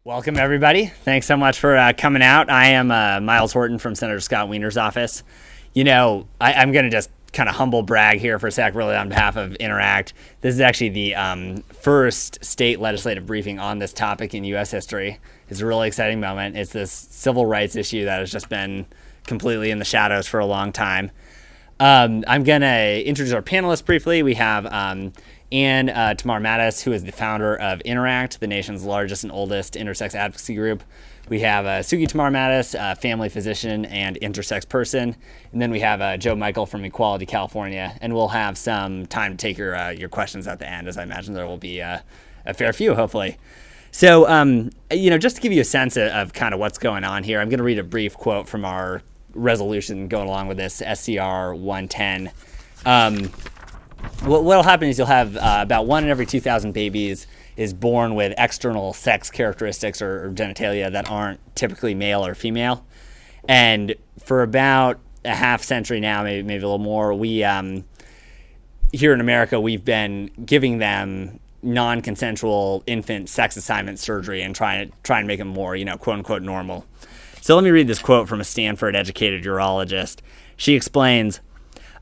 Welcome, everybody. Thanks so much for coming out. I am Miles Horton from Senator Scott Wiener's office. I'm going to just kind of humble brag here for a sec, really, on behalf of Interact. This is actually the first state legislative briefing on this topic in U.S. history. It's a really exciting moment. It's this civil rights issue that has just been completely in the shadows for a long time. I'm going to introduce our panelists briefly. We have Andrew Saylor, who is the founder of Interact, the nation's largest and oldest intersex advocacy group. We have Suji Tamarmattes, a family physician and intersex person. And then we have Joe Michael from Equality California. And we'll have some time to take your questions at the end, as I imagine there will be a fair few, hopefully. So, just to give you a sense of kind of what's going on here, I'm going to read a brief quote from our resolution going along with this, SCR 110. What'll happen is you'll have about 1 in every 2,000 babies is born with external sex characteristics or genitalia that aren't typically male or female. And for about a half century now, maybe a little more, we here in America, we've been giving them non-consensual infant sex assignment surgery and trying to make them more, quote unquote normal. So let me read this quote from a Stanford-educated urologist. She explains,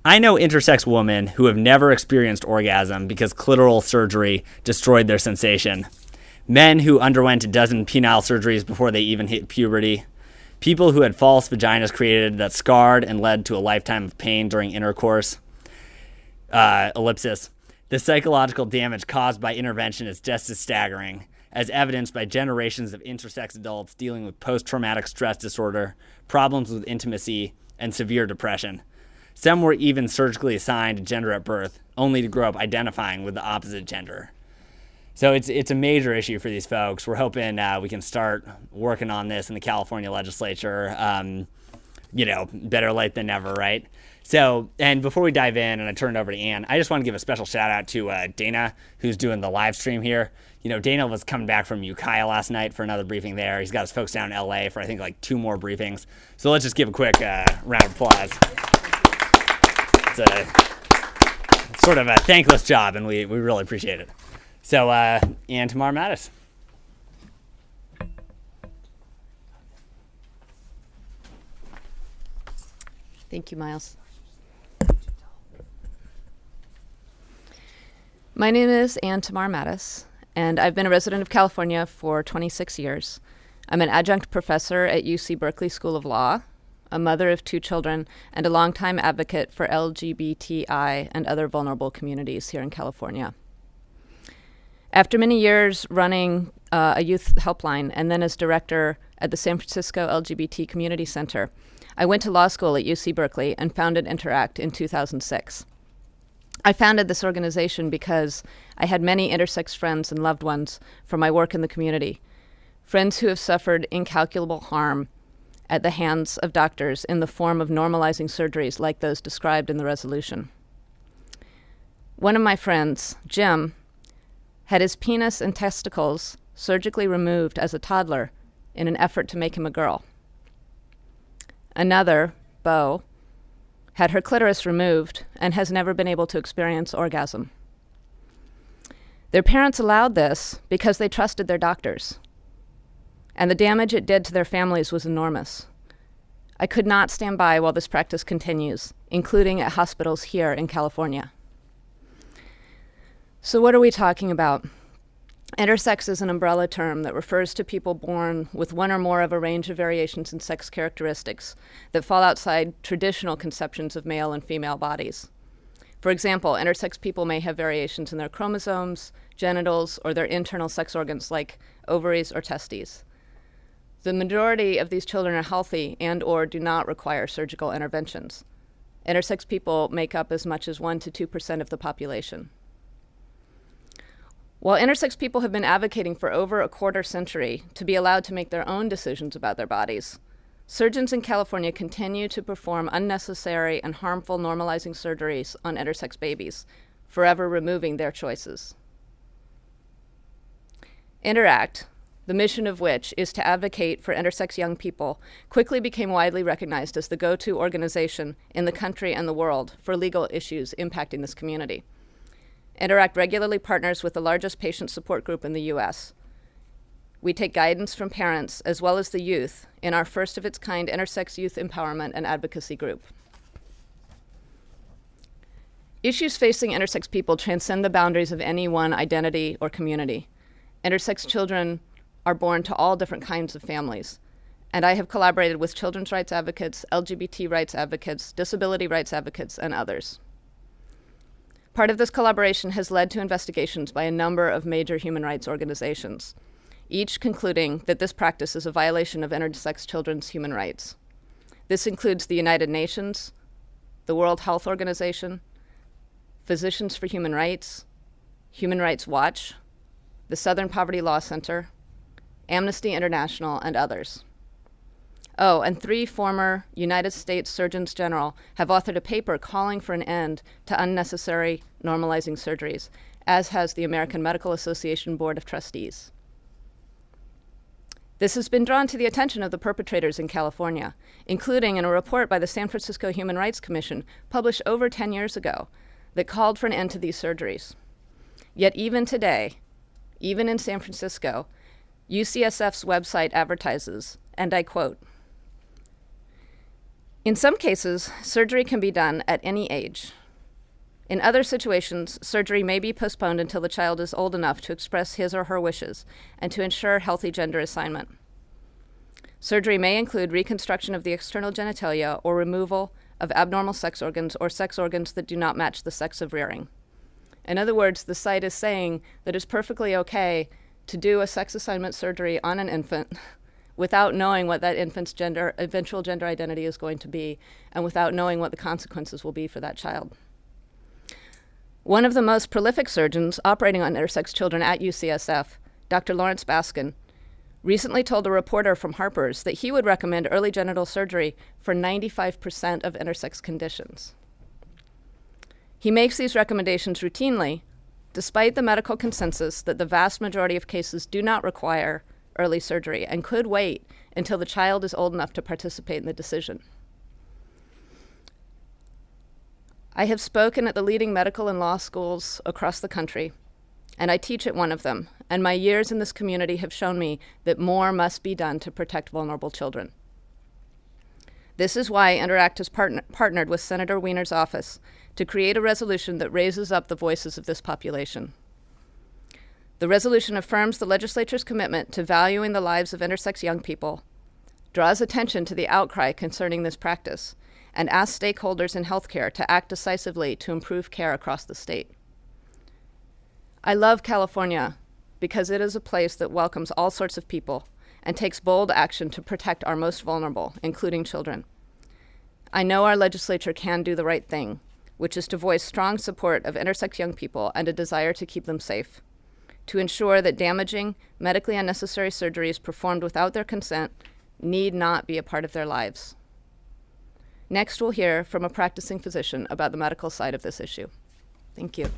"I know intersex women who have never experienced orgasm because clitoral surgery destroyed their sensation. Men who underwent a dozen penile surgeries before they even hit puberty. People who had false vaginas created that scarred and led to a lifetime of pain during intercourse. Ellipsis. The psychological damage caused by intervention is just as staggering, as evidenced by generations of intersex adults dealing with post-traumatic stress disorder, problems with intimacy, and severe depression. Some were even surgically assigned a gender at birth, only to grow up identifying with the opposite gender." So it's a major issue for these folks. We're hoping we can start working on this in the California legislature. Better late than never, right? So, and before we dive in and I turn it over to Ann, I just want to give a special shout out to Dana, who's doing the live stream here. Dana was coming back from Ukiah last night for another briefing there. He's got his folks down in LA for, I think, like 2 more briefings. So let's just give a quick round of applause. It's a sort of a thankless job, and we really appreciate it. So, Ann Tamarmattes. Thank you, Miles. My name is Ann Tamarmattes, and I've been a resident of California for 26 years. I'm an adjunct professor at UC Berkeley School of Law, a mother of 2 children, and a longtime advocate for LGBTI and other vulnerable communities here in California. After many years running a youth helpline and then as director at the San Francisco LGBT Community Center, I went to law school at UC Berkeley and founded Interact in 2006. I founded this organization because I had many intersex friends and loved ones from my work in the community, friends who have suffered incalculable harm at the hands of doctors in the form of normalizing surgeries like those described in the resolution. One of my friends, Jim, had his penis and testicles surgically removed as a toddler in an effort to make him a girl. Another, Bo, had her clitoris removed and has never been able to experience orgasm. Their parents allowed this because they trusted their doctors, and the damage it did to their families was enormous. I could not stand by while this practice continues, including at hospitals here in California. So what are we talking about? Intersex is an umbrella term that refers to people born with one or more of a range of variations in sex characteristics that fall outside traditional conceptions of male and female bodies. For example, intersex people may have variations in their chromosomes, genitals, or their internal sex organs like ovaries or testes. The majority of these children are healthy and/or do not require surgical interventions. Intersex people make up as much as 1% to 2% of the population. While intersex people have been advocating for over a quarter century to be allowed to make their own decisions about their bodies, surgeons in California continue to perform unnecessary and harmful normalizing surgeries on intersex babies, forever removing their choices. Interact, the mission of which is to advocate for intersex young people, quickly became widely recognized as the go-to organization in the country and the world for legal issues impacting this community. Interact regularly partners with the largest patient support group in the U.S., We take guidance from parents as well as the youth in our first of its kind intersex youth empowerment and advocacy group. Issues facing intersex people transcend the boundaries of any one identity or community. Intersex children are born to all different kinds of families, and I have collaborated with children's rights advocates, LGBT rights advocates, disability rights advocates, and others. Part of this collaboration has led to investigations by a number of major human rights organizations, each concluding that this practice is a violation of intersex children's human rights. This includes the United Nations, the World Health Organization, Physicians for Human Rights, Human Rights Watch, the Southern Poverty Law Center, Amnesty International, and others. Oh, and 3 former United States Surgeons General have authored a paper calling for an end to unnecessary normalizing surgeries, as has the American Medical Association Board of Trustees. This has been drawn to the attention of the perpetrators in California, including in a report by the San Francisco Human Rights Commission published over 10 years ago that called for an end to these surgeries. Yet even today, even in San Francisco, UCSF's website advertises, and I quote, "In some cases, surgery can be done at any age. In other situations, surgery may be postponed until the child is old enough to express his or her wishes and to ensure healthy gender assignment. Surgery may include reconstruction of the external genitalia or removal of abnormal sex organs or sex organs that do not match the sex of rearing." In other words, the site is saying that it's perfectly okay to do a sex assignment surgery on an infant without knowing what that infant's eventual gender identity is going to be, and without knowing what the consequences will be for that child. One of the most prolific surgeons operating on intersex children at UCSF, Dr. Lawrence Baskin, recently told a reporter from Harper's that he would recommend early genital surgery for 95% of intersex conditions. He makes these recommendations routinely, despite the medical consensus that the vast majority of cases do not require early surgery and could wait until the child is old enough to participate in the decision. I have spoken at the leading medical and law schools across the country, and I teach at one of them, and my years in this community have shown me that more must be done to protect vulnerable children. This is why Interact has partnered with Senator Wiener's office to create a resolution that raises up the voices of this population. The resolution affirms the legislature's commitment to valuing the lives of intersex young people, draws attention to the outcry concerning this practice, and asks stakeholders in healthcare to act decisively to improve care across the state. I love California because it is a place that welcomes all sorts of people and takes bold action to protect our most vulnerable, including children. I know our legislature can do the right thing, which is to voice strong support of intersex young people and a desire to keep them safe, to ensure that damaging, medically unnecessary surgeries performed without their consent need not be a part of their lives. Next, we'll hear from a practicing physician about the medical side of this issue. Thank you.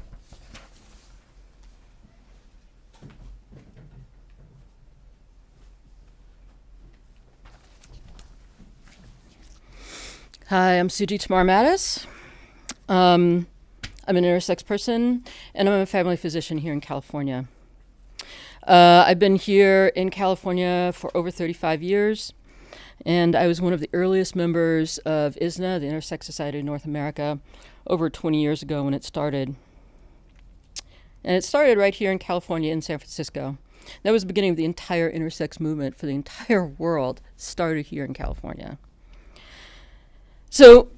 Hi, I'm Suji Tamarmattes. I'm an intersex person, and I'm a family physician here in California. I've been here in California for over 35 years, and I was one of the earliest members of ISNA, the Intersex Society of North America, over 20 years ago when it started. And it started right here in California in San Francisco. That was the beginning of the entire intersex movement for the entire world, started here in California. So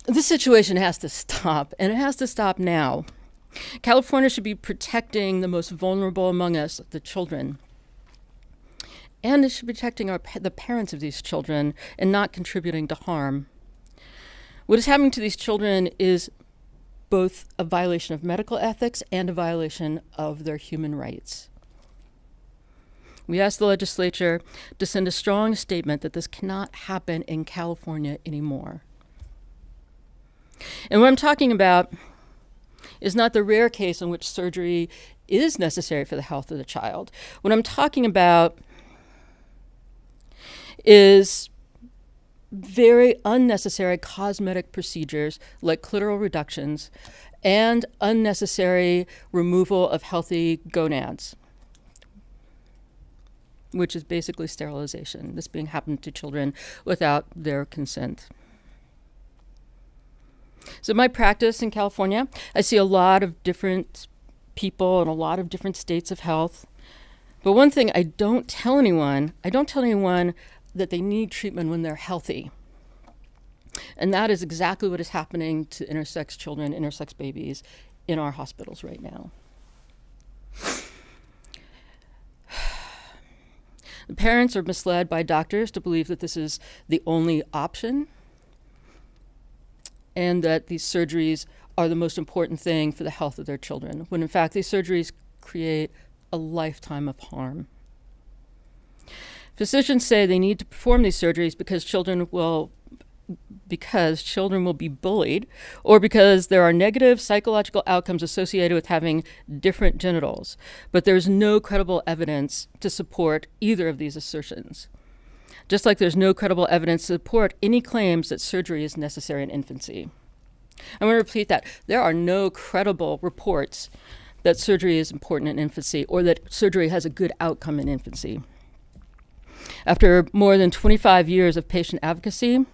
this situation has to stop, and it has to stop now. California should be protecting the most vulnerable among us, the children. And it should be protecting the parents of these children and not contributing to harm. What is happening to these children is both a violation of medical ethics and a violation of their human rights. We asked the legislature to send a strong statement that this cannot happen in California anymore. And what I'm talking about is not the rare case in which surgery is necessary for the health of the child. What I'm talking about is very unnecessary cosmetic procedures like clitoral reductions and unnecessary removal of healthy gonads. which is basically sterilization. This being happened to children without their consent. So my practice in California, I see a lot of different people in a lot of different states of health. But one thing I don't tell anyone that they need treatment when they're healthy. And that is exactly what is happening to intersex children, intersex babies in our hospitals right now. The parents are misled by doctors to believe that this is the only option and that these surgeries are the most important thing for the health of their children, when in fact these surgeries create a lifetime of harm. Physicians say they need to perform these surgeries because children will be bullied, or because there are negative psychological outcomes associated with having different genitals. But there's no credible evidence to support either of these assertions. Just like there's no credible evidence to support any claims that surgery is necessary in infancy. I'm going to repeat that. There are no credible reports that surgery is important in infancy or that surgery has a good outcome in infancy. After more than 25 years of patient advocacy,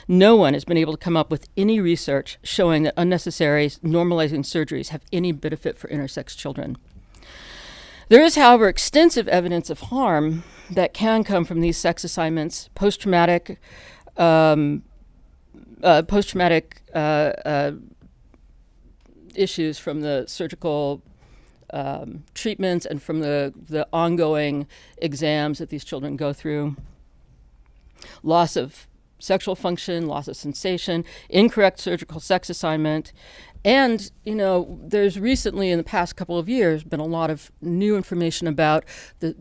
no one has been able to come up with any research showing that unnecessary normalizing surgeries have any benefit for intersex children. There is, however, extensive evidence of harm that can come from these sex assignments, post-traumatic issues from the surgical treatments and from the ongoing exams that these children go through. Loss of sexual function, loss of sensation, incorrect surgical sex assignment. And, there's recently, in the past couple of years, been a lot of new information about the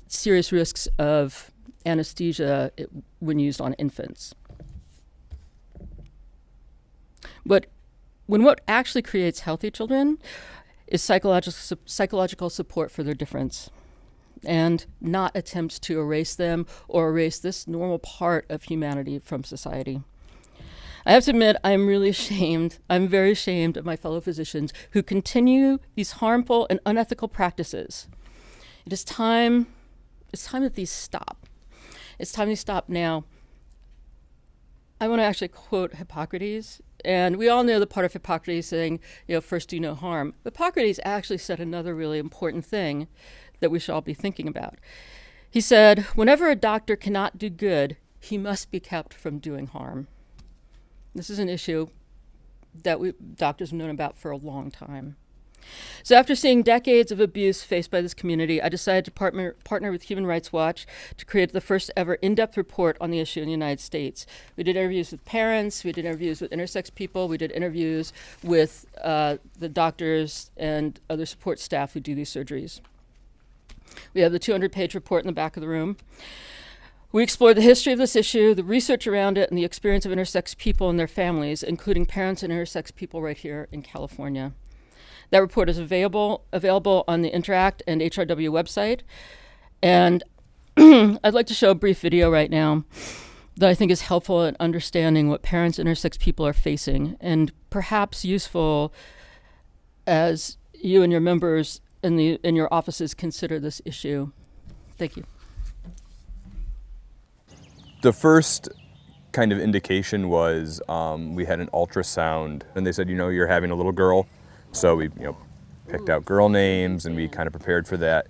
serious risks of anesthesia when used on infants. But when what actually creates healthy children is psychological support for their difference, and not attempts to erase them or erase this normal part of humanity from society. I have to admit, I'm really ashamed. I'm very ashamed of my fellow physicians who continue these harmful and unethical practices. It's time that these stop. It's time they stop now. I want to actually quote Hippocrates. And we all know the part of Hippocrates saying, first do no harm. Hippocrates actually said another really important thing that we should all be thinking about. He said, whenever a doctor cannot do good, he must be kept from doing harm. This is an issue that doctors have known about for a long time. So after seeing decades of abuse faced by this community, I decided to partner with Human Rights Watch to create the first ever in-depth report on the issue in the United States. We did interviews with parents, we did interviews with intersex people, we did interviews with the doctors and other support staff who do these surgeries. We have the 200-page report in the back of the room. We explored the history of this issue, the research around it, and the experience of intersex people and their families, including parents and intersex people right here in California. That report is available on the Interact and HRW website. And I'd like to show a brief video right now that I think is helpful in understanding what parents and intersex people are facing, and perhaps useful as you and your members in your offices consider this issue. Thank you. The first kind of indication was we had an ultrasound, and they said, you're having a little girl. So we, picked out girl names, and we kind of prepared for that.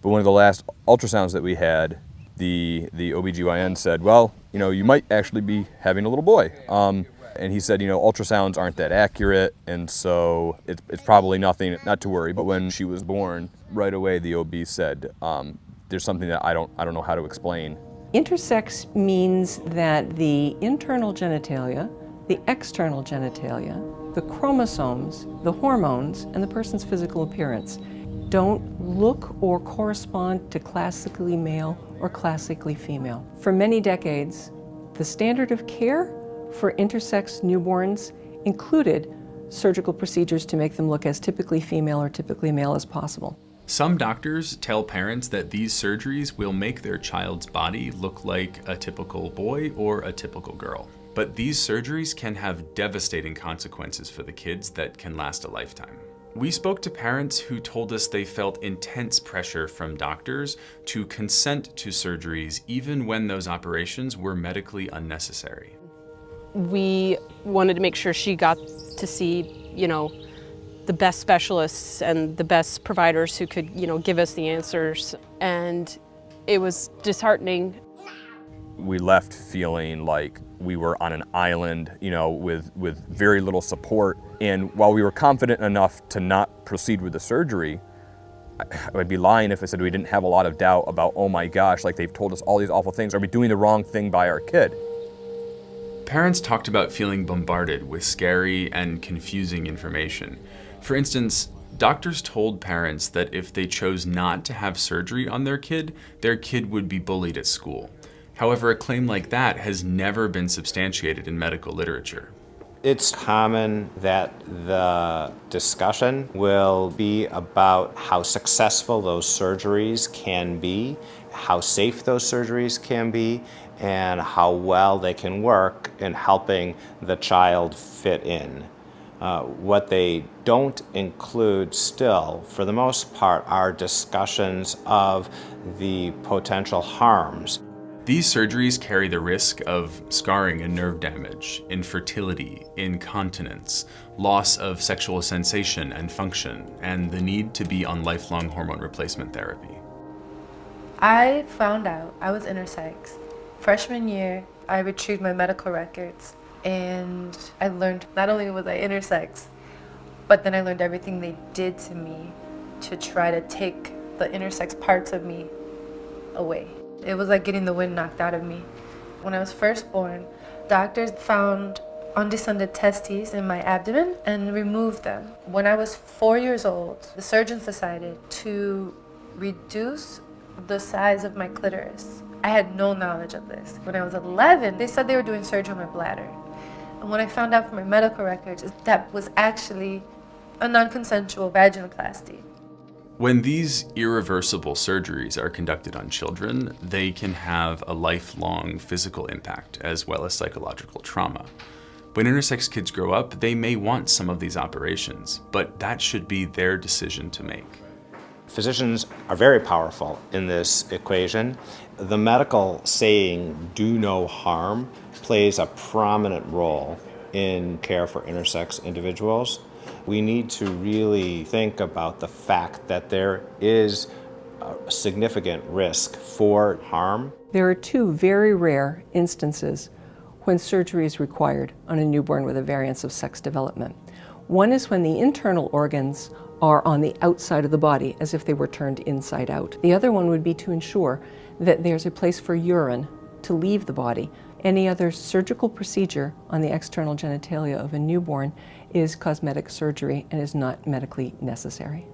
But one of the last ultrasounds that we had, the OBGYN said, well, you might actually be having a little boy. And he said, ultrasounds aren't that accurate, and so it's probably nothing, not to worry. But when she was born, right away the OB said, there's something that I don't know how to explain. Intersex means that the internal genitalia, the external genitalia, the chromosomes, the hormones, and the person's physical appearance don't look or correspond to classically male or classically female. For many decades, the standard of care for intersex newborns included surgical procedures to make them look as typically female or typically male as possible. Some doctors tell parents that these surgeries will make their child's body look like a typical boy or a typical girl. But these surgeries can have devastating consequences for the kids that can last a lifetime. We spoke to parents who told us they felt intense pressure from doctors to consent to surgeries even when those operations were medically unnecessary. We wanted to make sure she got to see, the best specialists and the best providers who could, give us the answers. And it was disheartening. We left feeling like we were on an island, with very little support. And while we were confident enough to not proceed with the surgery, I would be lying if I said we didn't have a lot of doubt about, oh my gosh, like they've told us all these awful things. Are we doing the wrong thing by our kid? Parents talked about feeling bombarded with scary and confusing information. For instance, doctors told parents that if they chose not to have surgery on their kid would be bullied at school. However, a claim like that has never been substantiated in medical literature. It's common that the discussion will be about how successful those surgeries can be, how safe those surgeries can be, and how well they can work in helping the child fit in. What they don't include still, for the most part, are discussions of the potential harms. These surgeries carry the risk of scarring and nerve damage, infertility, incontinence, loss of sexual sensation and function, and the need to be on lifelong hormone replacement therapy. I found out I was intersex. Freshman year, I retrieved my medical records, and I learned not only was I intersex, but then I learned everything they did to me to try to take the intersex parts of me away. It was like getting the wind knocked out of me. When I was first born, doctors found undescended testes in my abdomen and removed them. When I was 4 years old, the surgeons decided to reduce the size of my clitoris. I had no knowledge of this. When I was 11, they said they were doing surgery on my bladder. And when I found out from my medical records, that was actually a non-consensual vaginoplasty. When these irreversible surgeries are conducted on children, they can have a lifelong physical impact as well as psychological trauma. When intersex kids grow up, they may want some of these operations, but that should be their decision to make. Physicians are very powerful in this equation. The medical saying, do no harm, plays a prominent role in care for intersex individuals. We need to really think about the fact that there is a significant risk for harm. There are two very rare instances when surgery is required on a newborn with a variance of sex development. One is when the internal organs are on the outside of the body, as if they were turned inside out. The other one would be to ensure that there's a place for urine to leave the body. Any other surgical procedure on the external genitalia of a newborn is cosmetic surgery and is not medically necessary.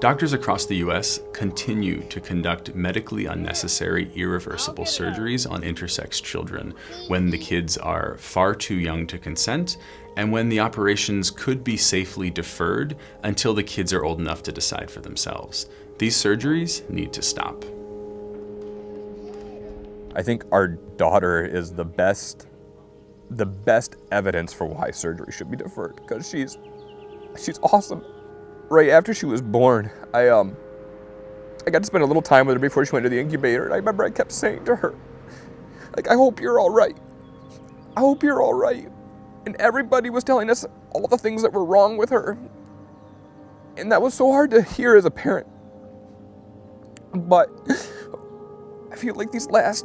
Doctors across the U.S. continue to conduct medically unnecessary, irreversible surgeries on intersex children when the kids are far too young to consent and when the operations could be safely deferred until the kids are old enough to decide for themselves. These surgeries need to stop. I think our daughter is the best evidence for why surgery should be deferred, because she's awesome. Right after she was born, I got to spend a little time with her before she went to the incubator, and I remember I kept saying to her, like, I hope you're all right. I hope you're all right. And everybody was telling us all the things that were wrong with her. And that was so hard to hear as a parent. But I feel like these last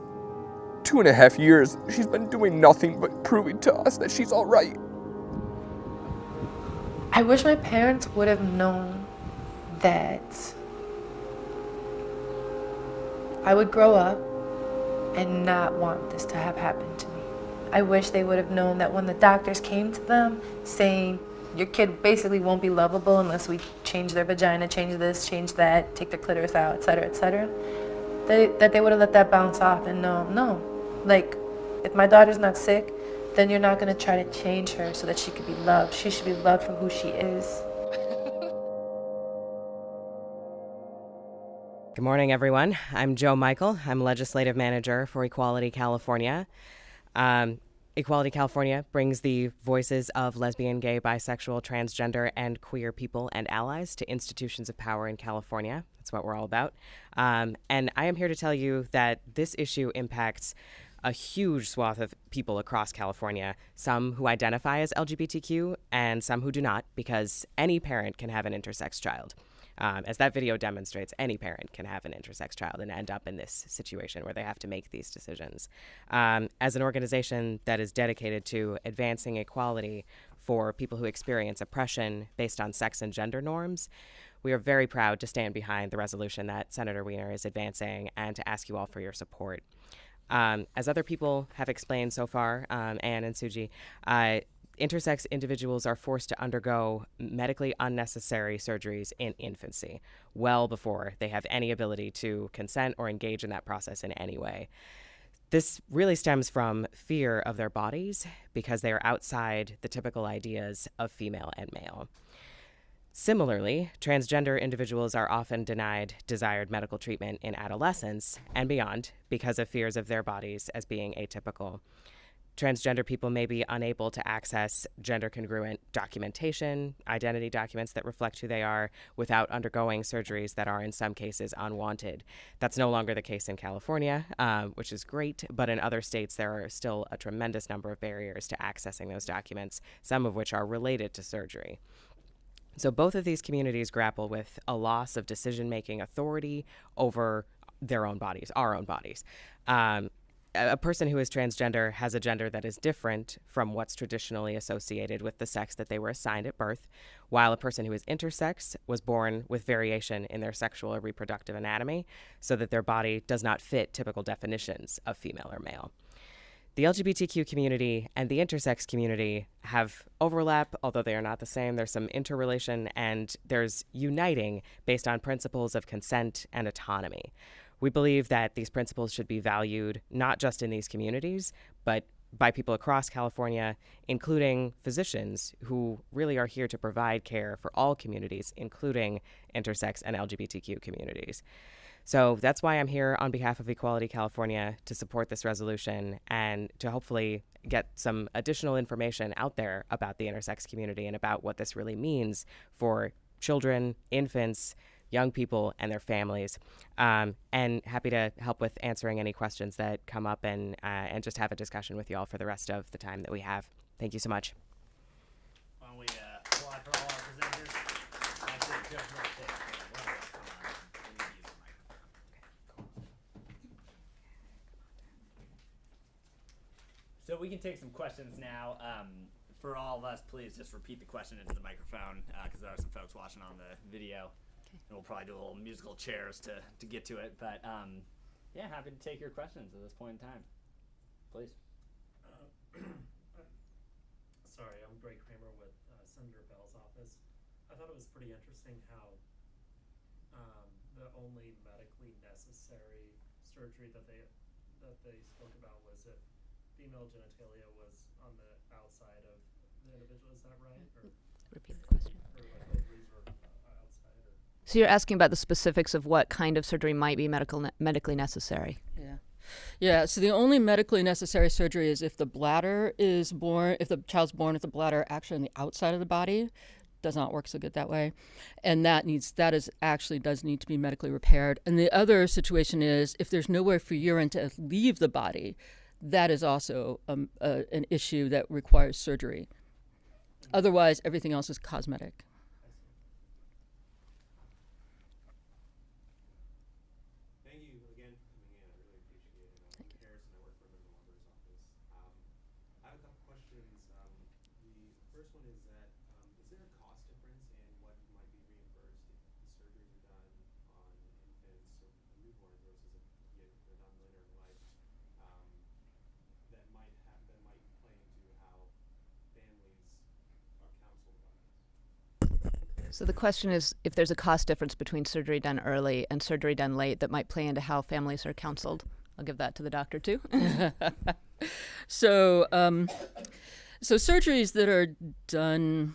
2.5 years, she's been doing nothing but proving to us that she's all right. I wish my parents would have known that I would grow up and not want this to have happened to me. I wish they would have known that when the doctors came to them saying, your kid basically won't be lovable unless we change their vagina, change this, change that, take their clitoris out, et cetera, that they would have let that bounce off and no. Like, if my daughter's not sick, then you're not going to try to change her so that she could be loved. She should be loved for who she is. Good morning, everyone. I'm Joe Michael. I'm Legislative Manager for Equality California. Equality California brings the voices of lesbian, gay, bisexual, transgender, and queer people and allies to institutions of power in California. That's what we're all about. And I am here to tell you that this issue impacts a huge swath of people across California, some who identify as LGBTQ and some who do not, because any parent can have an intersex child. As that video demonstrates, any parent can have an intersex child and end up in this situation where they have to make these decisions. As an organization that is dedicated to advancing equality for people who experience oppression based on sex and gender norms, we are very proud to stand behind the resolution that Senator Wiener is advancing and to ask you all for your support. As other people have explained so far, Anne and Suji, intersex individuals are forced to undergo medically unnecessary surgeries in infancy, well before they have any ability to consent or engage in that process in any way. This really stems from fear of their bodies because they are outside the typical ideas of female and male. Similarly, transgender individuals are often denied desired medical treatment in adolescence and beyond because of fears of their bodies as being atypical. Transgender people may be unable to access gender-congruent documentation, identity documents that reflect who they are, without undergoing surgeries that are in some cases unwanted. That's no longer the case in California, which is great, but in other states there are still a tremendous number of barriers to accessing those documents, some of which are related to surgery. So both of these communities grapple with a loss of decision-making authority over their own bodies, our own bodies. A person who is transgender has a gender that is different from what's traditionally associated with the sex that they were assigned at birth, while a person who is intersex was born with variation in their sexual or reproductive anatomy so that their body does not fit typical definitions of female or male. The LGBTQ community and the intersex community have overlap, although they are not the same. There's some interrelation and there's uniting based on principles of consent and autonomy. We believe that these principles should be valued not just in these communities, but by people across California, including physicians who really are here to provide care for all communities, including intersex and LGBTQ communities. So that's why I'm here on behalf of Equality California to support this resolution and to hopefully get some additional information out there about the intersex community and about what this really means for children, infants, young people and their families, and happy to help with answering any questions that come up and just have a discussion with you all for the rest of the time that we have. Thank you so much. Why don't we applaud for all our presenters? Actually, just real quick. We need to use the microphone. So we can take some questions now. For all of us, please just repeat the question into the microphone because there are some folks watching on the video. And we'll probably do a little musical chairs to get to it. But yeah, happy to take your questions at this point in time. Please. Sorry, I'm Greg Kramer with Senator Bell's office. I thought it was pretty interesting how the only medically necessary surgery that they spoke about was if female genitalia was on the outside of the individual. Is that right? Or, Repeat the question. or like ovaries or outside? Or? So you're asking about the specifics of what kind of surgery might be medically necessary. Yeah, so the only medically necessary surgery is if the bladder is born, if the child's born with the bladder actually on the outside of the body. Does not work so good that way. And does need to be medically repaired. And the other situation is if there's nowhere for urine to leave the body, that is also an issue that requires surgery. Otherwise, everything else is cosmetic. So the question is if there's a cost difference between surgery done early and surgery done late that might play into how families are counseled. I'll give that to the doctor too. So surgeries that are done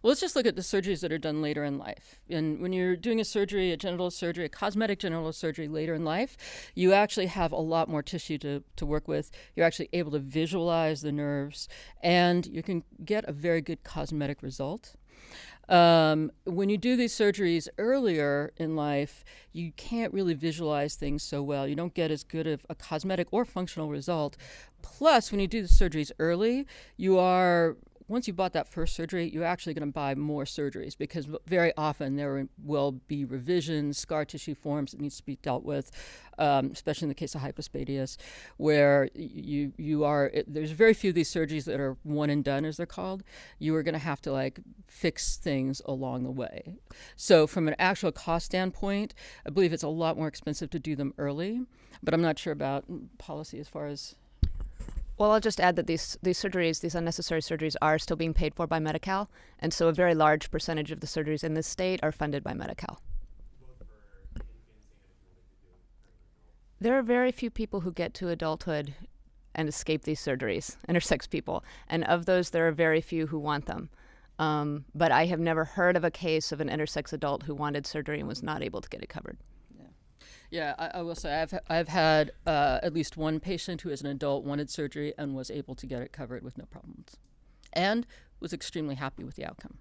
Well, let's just look at the surgeries that are done later in life. And when you're doing a surgery, a genital surgery, a cosmetic genital surgery later in life, you actually have a lot more tissue to work with. You're actually able to visualize the nerves, and you can get a very good cosmetic result. When you do these surgeries earlier in life, you can't really visualize things so well. You don't get as good of a cosmetic or functional result. Plus, when you do the surgeries early, once you bought that first surgery, you're actually going to buy more surgeries, because very often there will be revisions, scar tissue forms that needs to be dealt with, especially in the case of hypospadias, where there's very few of these surgeries that are one and done, as they're called. You are going to have to fix things along the way. So from an actual cost standpoint, I believe it's a lot more expensive to do them early, but I'm not sure about policy as far as... Well, I'll just add that these surgeries, these unnecessary surgeries, are still being paid for by Medi-Cal, and so a very large percentage of the surgeries in this state are funded by Medi-Cal. There are very few people who get to adulthood and escape these surgeries, intersex people, and of those, there are very few who want them. But I have never heard of a case of an intersex adult who wanted surgery and was not able to get it covered. Yeah, I will say I've had at least one patient who, as an adult, wanted surgery and was able to get it covered with no problems, and was extremely happy with the outcome.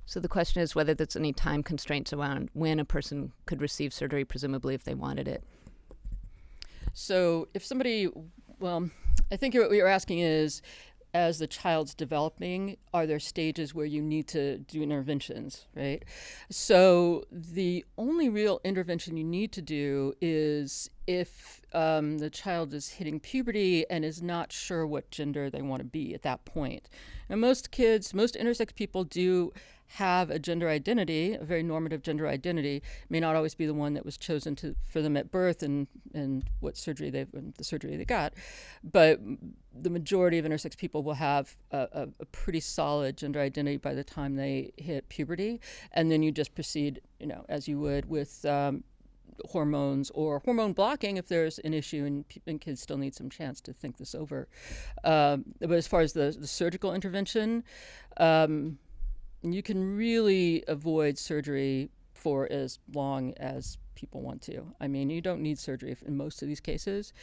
So the question is whether there's any time constraints around when a person could receive surgery, presumably if they wanted it. So if somebody, I think what you're asking is, as the child's developing, are there stages where you need to do interventions, right? So the only real intervention you need to do is if the child is hitting puberty and is not sure what gender they want to be at that point. And most intersex people do have a gender identity, a very normative gender identity. It may not always be the one that was chosen for them at birth and the surgery they got, but the majority of intersex people will have a pretty solid gender identity by the time they hit puberty, and then you just proceed, as you would with hormones or hormone blocking if there's an issue and kids still need some chance to think this over. But as far as the surgical intervention, you can really avoid surgery for as long as people want to. I mean, you don't need surgery in most of these cases,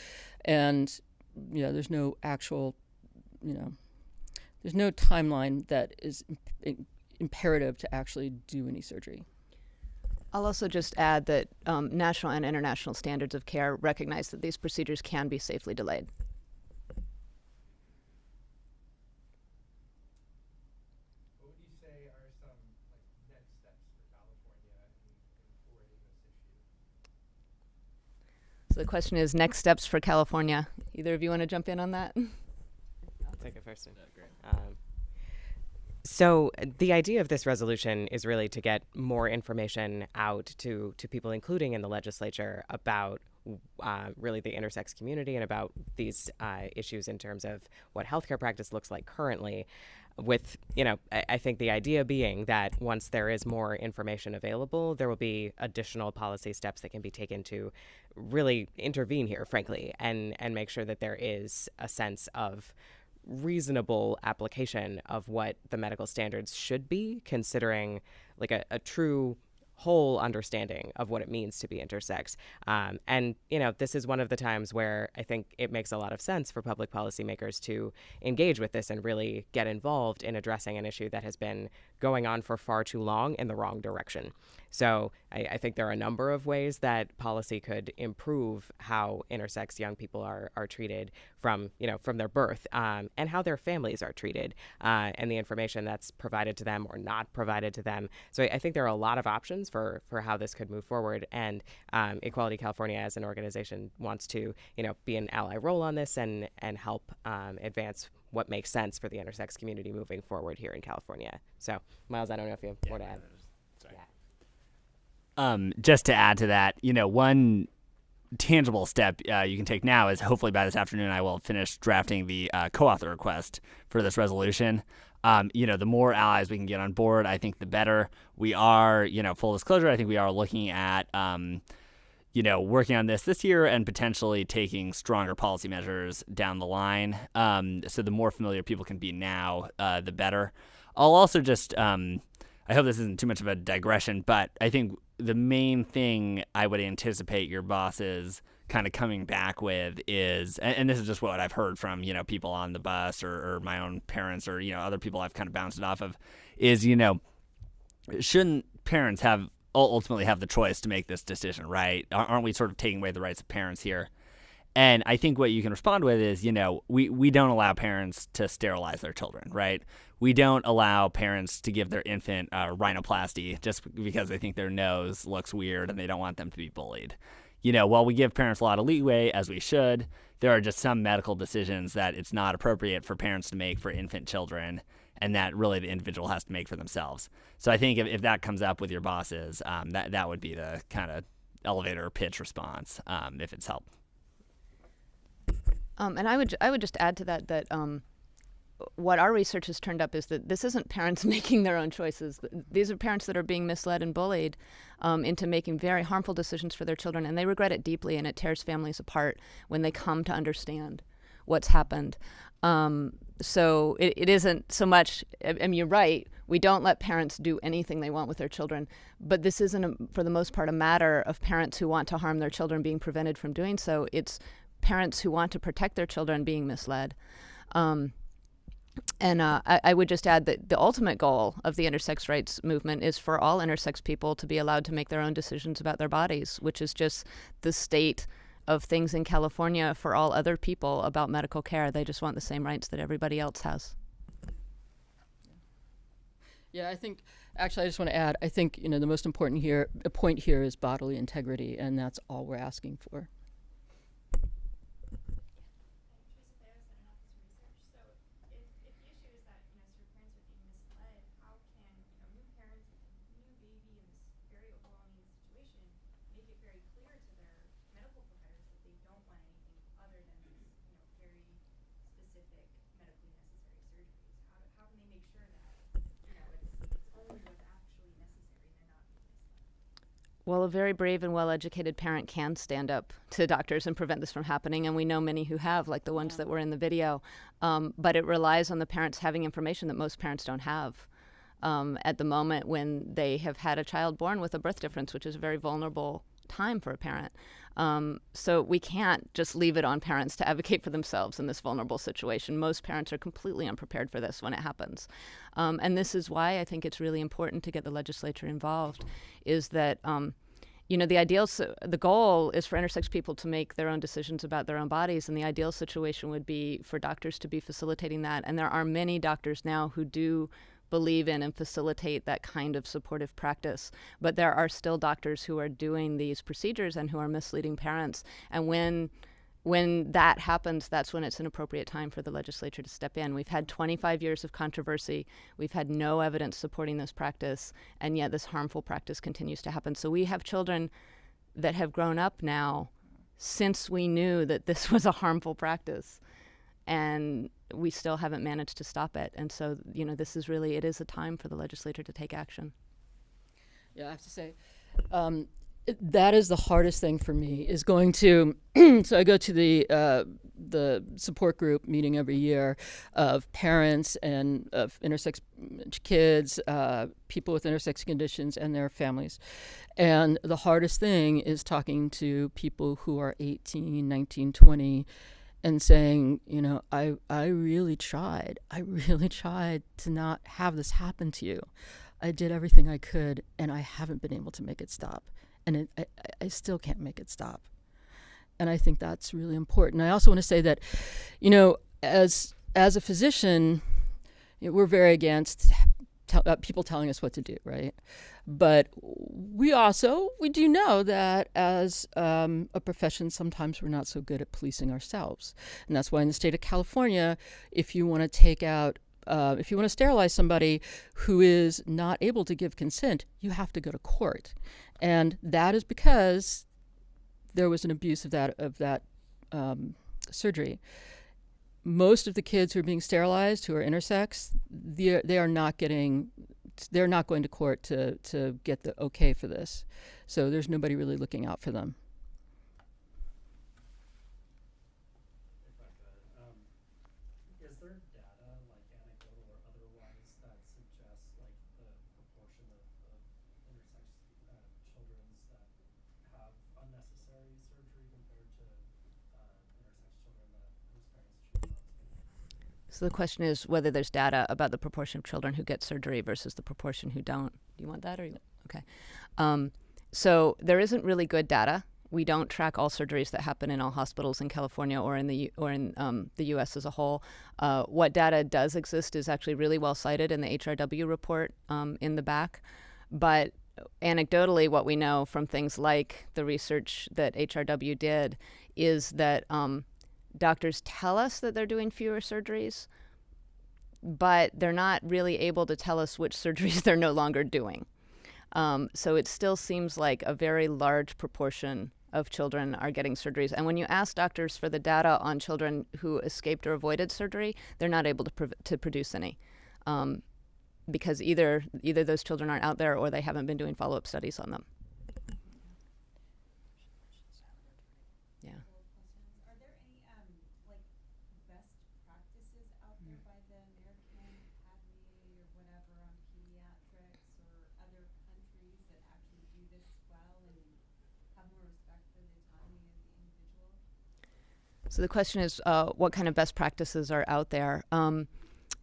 and there's no actual, there's no timeline that is imperative to actually do any surgery. I'll also just add that national and international standards of care recognize that these procedures can be safely delayed. What would you say are some next steps for California in forwarding this issue? So the question is next steps for California. Either of you want to jump in on that? I'll take it first. So the idea of this resolution is really to get more information out to people, including in the legislature, about really the intersex community and about these issues in terms of what healthcare practice looks like currently. With, I think the idea being that once there is more information available, there will be additional policy steps that can be taken to really intervene here, frankly, and make sure that there is a sense of reasonable application of what the medical standards should be, considering a true whole understanding of what it means to be intersex. And this is one of the times where I think it makes a lot of sense for public policymakers to engage with this and really get involved in addressing an issue that has been going on for far too long in the wrong direction. So I think there are a number of ways that policy could improve how intersex young people are treated from their birth, and how their families are treated, and the information that's provided to them or not provided to them. So I think there are a lot of options for how this could move forward, and Equality California as an organization wants to be an ally role on this and help advance what makes sense for the intersex community moving forward here in California. So Miles, I don't know if you have more to add. Just to add to that, one tangible step you can take now is hopefully by this afternoon I will finish drafting the co-author request for this resolution. The more allies we can get on board, I think the better. We are, full disclosure, I think we are looking at, working on this year and potentially taking stronger policy measures down the line. So the more familiar people can be now, the better. I'll also just, I hope this isn't too much of a digression, but I think the main thing I would anticipate your bosses kind of coming back with is, and this is just what I've heard from, people on the bus or my own parents or, other people I've kind of bounced it off of, is, shouldn't parents ultimately have the choice to make this decision, right? Aren't we sort of taking away the rights of parents here? And I think what you can respond with is, we don't allow parents to sterilize their children, right? We don't allow parents to give their infant rhinoplasty just because they think their nose looks weird and they don't want them to be bullied. While we give parents a lot of leeway, as we should, there are just some medical decisions that it's not appropriate for parents to make for infant children, and that really the individual has to make for themselves. So I think if that comes up with your bosses, that would be the kind of elevator pitch response, if it's helped. And I would just add to that what our research has turned up is that this isn't parents making their own choices. These are parents that are being misled and bullied into making very harmful decisions for their children, and they regret it deeply, and it tears families apart when they come to understand what's happened. So it isn't so much, I mean, you're right, we don't let parents do anything they want with their children, but this isn't, for the most part, a matter of parents who want to harm their children being prevented from doing so. It's parents who want to protect their children being misled. And I would just add that the ultimate goal of the intersex rights movement is for all intersex people to be allowed to make their own decisions about their bodies, which is just the state of things in California for all other people about medical care. They just want the same rights that everybody else has. Yeah, I think, actually, I just want to add, I think, the most important point here is bodily integrity, and that's all we're asking for. Well, a very brave and well-educated parent can stand up to doctors and prevent this from happening, and we know many who have, like the ones that were in the video. But it relies on the parents having information that most parents don't have at the moment when they have had a child born with a birth difference, which is a very vulnerable time for a parent. So we can't just leave it on parents to advocate for themselves in this vulnerable situation. Most parents are completely unprepared for this when it happens. And this is why I think it's really important to get the legislature involved, is that the goal is for intersex people to make their own decisions about their own bodies, and the ideal situation would be for doctors to be facilitating that. And there are many doctors now who do believe in and facilitate that kind of supportive practice. But there are still doctors who are doing these procedures and who are misleading parents. And when that happens, that's when it's an appropriate time for the legislature to step in. We've had 25 years of controversy. We've had no evidence supporting this practice, and yet this harmful practice continues to happen. So we have children that have grown up now since we knew that this was a harmful practice, and we still haven't managed to stop it. And so, this is really, it is a time for the legislature to take action. Yeah, I have to say, that is the hardest thing for me, is going to, so I go to the support group meeting every year of parents and of intersex kids, people with intersex conditions and their families. And the hardest thing is talking to people who are 18, 19, 20, and saying, I really tried. I really tried to not have this happen to you. I did everything I could, and I haven't been able to make it stop. And I still can't make it stop. And I think that's really important. I also want to say that, as a physician, we're very against people telling us what to do, right? But we do know that as a profession, sometimes we're not so good at policing ourselves. And that's why in the state of California, if you want to sterilize somebody who is not able to give consent, you have to go to court. And that is because there was an abuse of that surgery. Most of the kids who are being sterilized, who are intersex, they're not going to court to get the okay for this. So there's nobody really looking out for them. Is there data, like anecdotal or otherwise, that suggests like the proportion of intersex children that have unnecessary surgery compared to intersex children whose parents choose not to? So the question is whether there's data about the proportion of children who get surgery versus the proportion who don't. Do you want that or okay? So there isn't really good data. We don't track all surgeries that happen in all hospitals in California or in the U.S. as a whole. What data does exist is actually really well cited in the HRW report in the back. But anecdotally, what we know from things like the research that HRW did is that doctors tell us that they're doing fewer surgeries, but they're not really able to tell us which surgeries they're no longer doing. So it still seems like a very large proportion of children are getting surgeries. And when you ask doctors for the data on children who escaped or avoided surgery, they're not able to produce any, because either those children aren't out there or they haven't been doing follow-up studies on them. Yeah. Are there any like best practices out there by the American Academy or whatever on pediatrics or other countries that actually do this well and have more respect for the autonomy of the individual? So the question is, what kind of best practices are out there?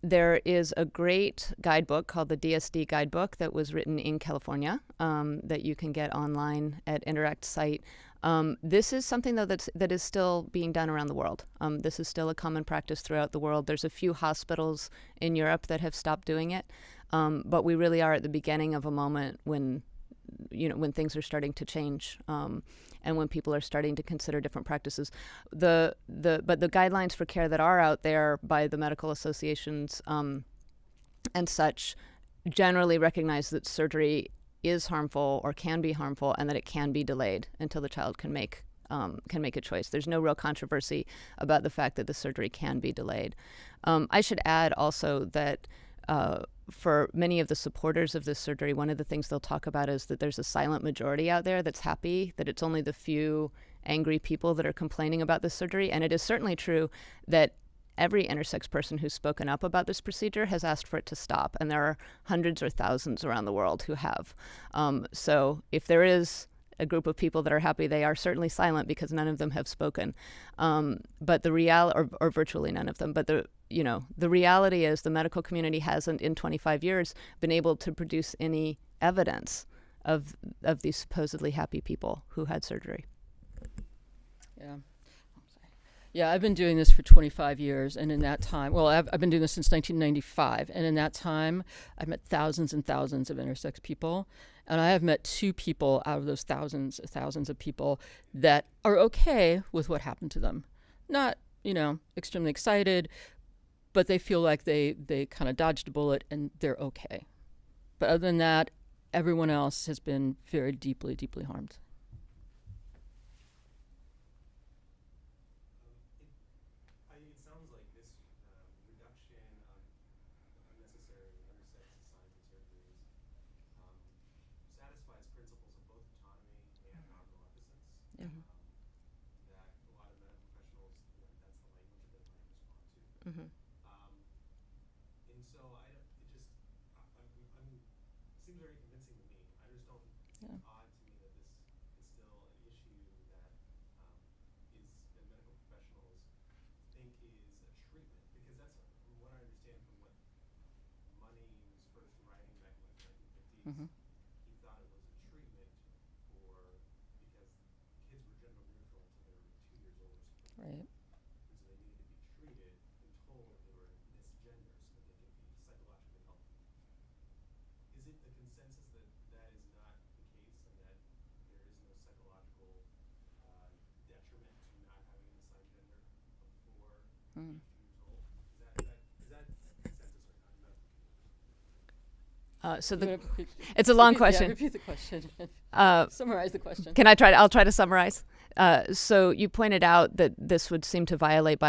There is a great guidebook called the DSD Guidebook that was written in California that you can get online at Interact site. This is something, though, that is still being done around the world. This is still a common practice throughout the world. There's a few hospitals in Europe that have stopped doing it, but we really are at the beginning of a moment when things are starting to change, and when people are starting to consider different practices. But the guidelines for care that are out there by the medical associations and such generally recognize that surgery is harmful or can be harmful, and that it can be delayed until the child can make a choice. There's no real controversy about the fact that the surgery can be delayed. I should add also that for many of the supporters of this surgery, one of the things they'll talk about is that there's a silent majority out there that's happy, that it's only the few angry people that are complaining about this surgery. And it is certainly true that every intersex person who's spoken up about this procedure has asked for it to stop. And there are hundreds or thousands around the world who have. So if there is a group of people that are happy, they are certainly silent because none of them have spoken. But the reality, or virtually none of them, but the reality is the medical community hasn't in 25 years been able to produce any evidence of these supposedly happy people who had surgery. Yeah. Yeah, I've been doing this for 25 years, and in that time, I've been doing this since 1995, and in that time, I've met thousands and thousands of intersex people, and I have met 2 people out of those thousands of people that are okay with what happened to them. Not, extremely excited, but they feel like they kind of dodged a bullet and they're okay. But other than that, everyone else has been very deeply, deeply harmed. It sounds like this reduction of unnecessary intersex assignment surgeries satisfies principles of both autonomy and non-maleficence. Yeah. That a lot of medical professionals, that's the language that they might respond to. Mm-hmm. And so it seems very convincing to me. I just don't. Yeah. It's odd to me that this is still an issue that medical professionals think is a treatment, because that's, from what I understand from what Money was first writing back in the 1950s. Mm-hmm. He thought it was a treatment because kids were gender neutral until they were 2 years old or something. Right. And so they needed to be treated and told they were misgender so that they could be psychologically healthy. Is it the consensus that that is not the case, and that there is no psychological detriment to not having an assigned gender before 2 years old? Is that consensus or not? It's a long question. Yeah, repeat the question. Uh, Summarize the question. I'll try to summarize. So you pointed out that this would seem to violate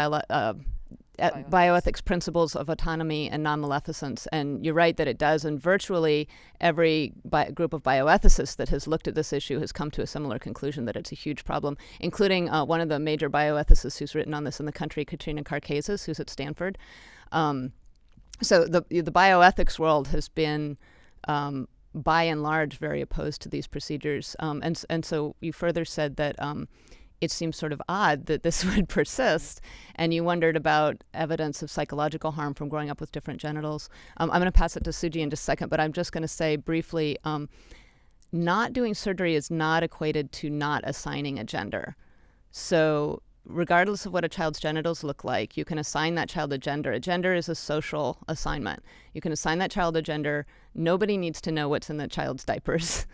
bioethics principles of autonomy and non-maleficence, and you're right that it does, and virtually every group of bioethicists that has looked at this issue has come to a similar conclusion that it's a huge problem, including one of the major bioethicists who's written on this in the country, Katrina Karkazis, who's at Stanford. So the bioethics world has been, by and large, very opposed to these procedures. And so you further said that it seems sort of odd that this would persist, and you wondered about evidence of psychological harm from growing up with different genitals. I'm going to pass it to Suji in just a second, but I'm just going to say briefly, not doing surgery is not equated to not assigning a gender. So regardless of what a child's genitals look like, you can assign that child a gender. A gender is a social assignment. You can assign that child a gender. Nobody needs to know what's in the child's diapers.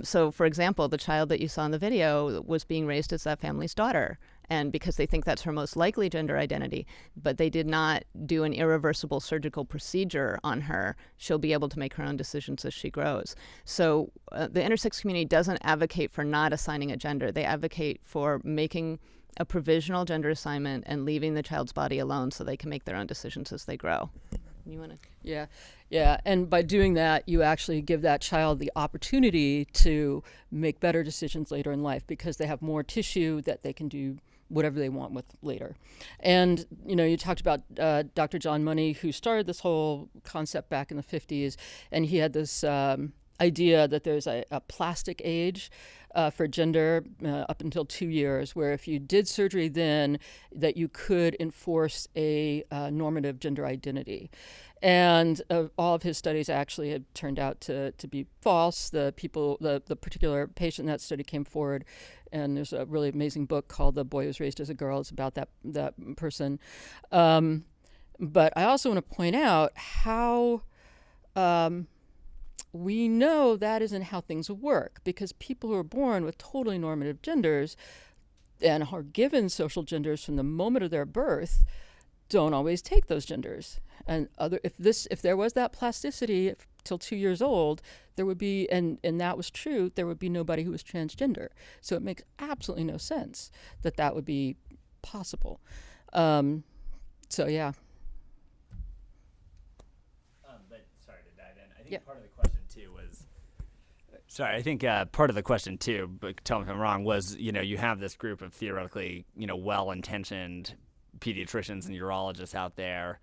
So, for example, the child that you saw in the video was being raised as that family's daughter, and because they think that's her most likely gender identity, but they did not do an irreversible surgical procedure on her, she'll be able to make her own decisions as she grows. So the intersex community doesn't advocate for not assigning a gender. They advocate for making a provisional gender assignment and leaving the child's body alone so they can make their own decisions as they grow. You want to? Yeah. And by doing that, you actually give that child the opportunity to make better decisions later in life because they have more tissue that they can do whatever they want with later. And, you talked about Dr. John Money, who started this whole concept back in the 50s, and he had this idea that there's a plastic age for gender up until 2 years, where if you did surgery then, that you could enforce a normative gender identity. And all of his studies actually had turned out to be false. The particular patient in that study came forward, and there's a really amazing book called The Boy Who Was Raised as a Girl. It's about that person. But I also want to point out how we know that isn't how things work, because people who are born with totally normative genders and are given social genders from the moment of their birth don't always take those genders. And if there was that plasticity till 2 years old, there would be, and that was true, there would be nobody who was transgender. So it makes absolutely no sense that would be possible. So yeah. But sorry to dive in. I think part of the question too was. Sorry, I think part of the question too, but tell me if I'm wrong, was you have this group of theoretically well-intentioned pediatricians and urologists out there,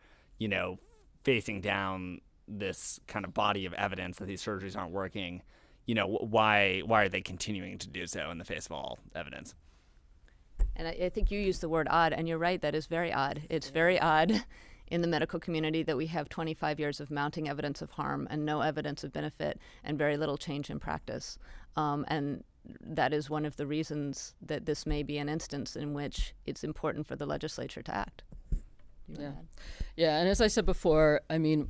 facing down this kind of body of evidence that these surgeries aren't working. Why are they continuing to do so in the face of all evidence? And I think you used the word odd, and you're right, that is very odd. It's very odd in the medical community that we have 25 years of mounting evidence of harm and no evidence of benefit and very little change in practice. And that is one of the reasons that this may be an instance in which it's important for the legislature to act. Yeah, and as I said before, I mean,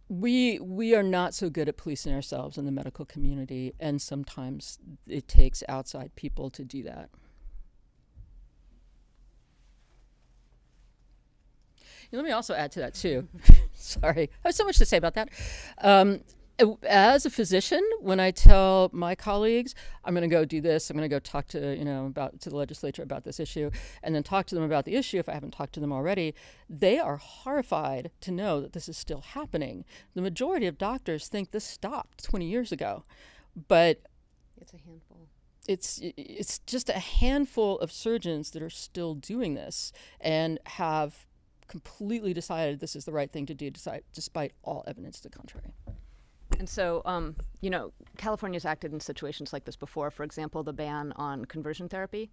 we are not so good at policing ourselves in the medical community, and sometimes it takes outside people to do that. Let me also add to that too. Sorry, I have so much to say about that. As a physician, when I tell my colleagues, I'm going to go do this, I'm going to go talk to to the legislature about this issue, and then talk to them about the issue if I haven't talked to them already, they are horrified to know that this is still happening. The majority of doctors think this stopped 20 years ago, but it's a handful. It's just a handful of surgeons that are still doing this and have completely decided this is the right thing to do, despite all evidence to the contrary. And so, California's acted in situations like this before. For example, the ban on conversion therapy,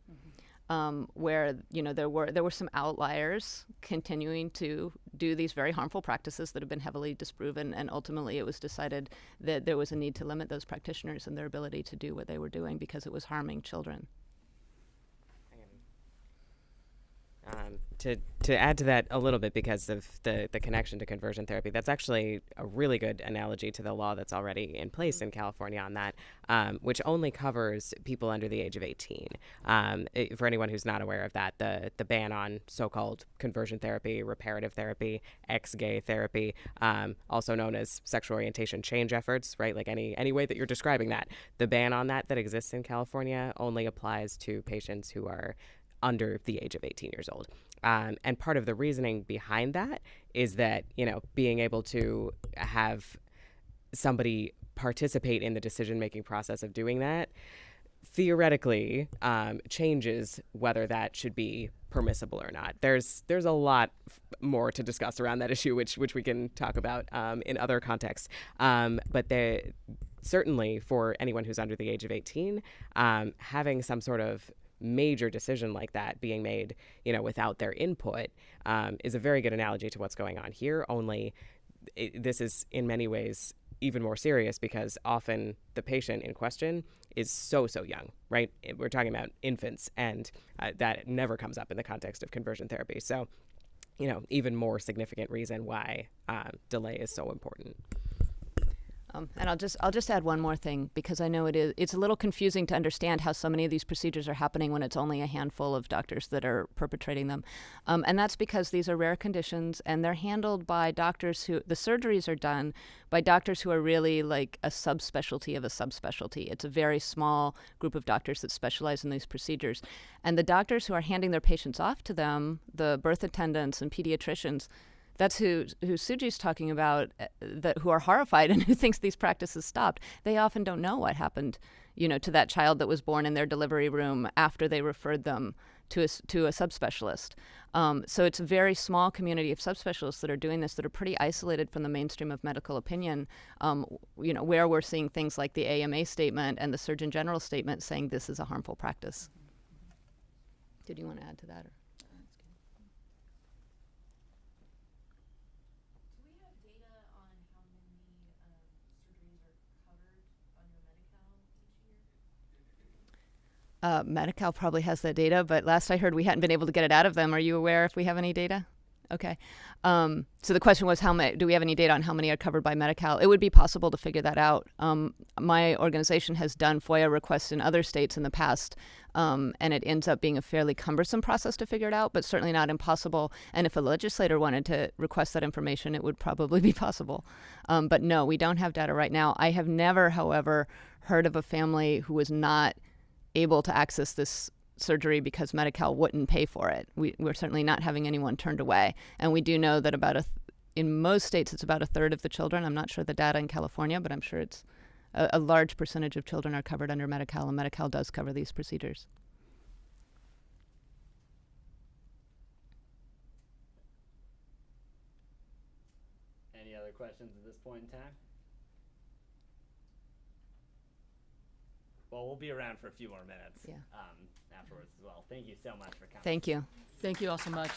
where there were some outliers continuing to do these very harmful practices that have been heavily disproven, and ultimately it was decided that there was a need to limit those practitioners and their ability to do what they were doing because it was harming children. To add to that a little bit, because of the connection to conversion therapy, that's actually a really good analogy to the law that's already in place in California on that, which only covers people under the age of 18. For anyone who's not aware of that, the ban on so-called conversion therapy, reparative therapy, ex-gay therapy, also known as sexual orientation change efforts, right? Like any way that you're describing that, the ban on that exists in California only applies to patients who are under the age of 18 years old. And part of the reasoning behind that is that, being able to have somebody participate in the decision-making process of doing that theoretically changes whether that should be permissible or not. There's a lot more to discuss around that issue, which we can talk about in other contexts. But certainly for anyone who's under the age of 18, having some sort of major decision like that being made, without their input, is a very good analogy to what's going on here. Only this is in many ways even more serious because often the patient in question is so young, right? We're talking about infants, and that never comes up in the context of conversion therapy. So, even more significant reason why delay is so important. And I'll just add one more thing, because I know it's a little confusing to understand how so many of these procedures are happening when it's only a handful of doctors that are perpetrating them. And that's because these are rare conditions, and they're handled by doctors the surgeries are done by doctors who are really like a subspecialty of a subspecialty. It's a very small group of doctors that specialize in these procedures. And the doctors who are handing their patients off to them, the birth attendants and pediatricians, that's who Suji's talking about, who are horrified and who thinks these practices stopped. They often don't know what happened, to that child that was born in their delivery room after they referred them to a subspecialist. So it's a very small community of subspecialists that are doing this, that are pretty isolated from the mainstream of medical opinion, where we're seeing things like the AMA statement and the Surgeon General statement saying this is a harmful practice. Did you want to add to that? Medi-Cal probably has that data, but last I heard we hadn't been able to get it out of them. Are you aware if we have any data? Okay. So the question was, do we have any data on how many are covered by Medi-Cal? It would be possible to figure that out. My organization has done FOIA requests in other states in the past, and it ends up being a fairly cumbersome process to figure it out, but certainly not impossible. And if a legislator wanted to request that information, it would probably be possible. But no, we don't have data right now. I have never, however, heard of a family who was not able to access this surgery because Medi-Cal wouldn't pay for it. We're certainly not having anyone turned away. And we do know that in most states, it's about a third of the children. I'm not sure the data in California, but I'm sure it's a large percentage of children are covered under Medi-Cal, and Medi-Cal does cover these procedures. Any other questions at this point in time? Well, we'll be around for a few more minutes afterwards as well. Thank you so much for coming. Thank you. Thank you all so much.